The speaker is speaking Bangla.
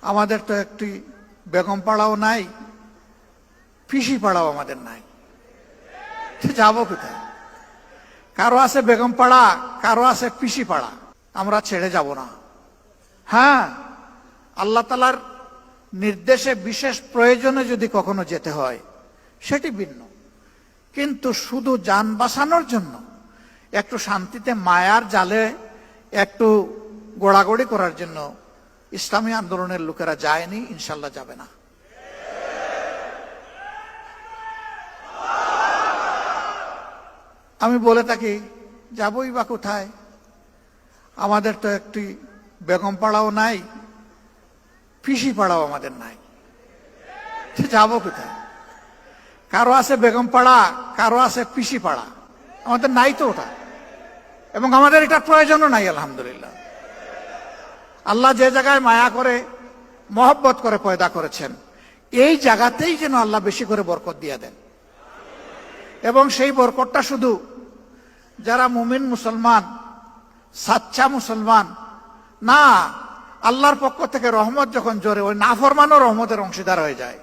আমাদের তো একটি বেগম পাড়াও নাই, পিসি পাড়াও আমাদের নাই, যাবো কোথায়? কারো আছে বেগম পাড়া, কারো আছে পিসি পাড়া, আমরা ছেড়ে যাব না। হ্যাঁ, আল্লাহ তাআলার নির্দেশে বিশেষ প্রয়োজনে যদি কখনো যেতে হয় সেটি ভিন্ন, কিন্তু শুধু জান বাঁচানোর জন্য একটু শান্তিতে মায়ার জালে একটু গোড়াগড়ি করার জন্য ইসলামী আন্দোলনের লোকেরা যায়নি, ইনশাল্লাহ যাবে না। আমি বলে থাকি, যাবই বা কোথায়? আমাদের তো একটি বেগম পাড়াও নাই, পিসি পাড়াও আমাদের নাই, যাবো কোথায়? কারো আছে বেগম পাড়া, কারো আছে পিসি পাড়া, আমাদের নাই তো ওটা, এবং আমাদের এটা প্রয়োজনও নাই। আলহামদুলিল্লাহ, আল্লাহ যে জায়গায় মায়া করে মহব্বত করে পয়দা করেছেন, এই জায়গাতেই যেন আল্লাহ বেশি করে বরকত দিয়ে দেন, এবং সেই বরকতটা শুধু যারা মুমিন মুসলমান, সাচ্চা মুসলমান না, আল্লাহর পক্ষ থেকে রহমত যখন জোরে, ওই নাফরমানও রহমতের অংশীদার হয়ে যায়।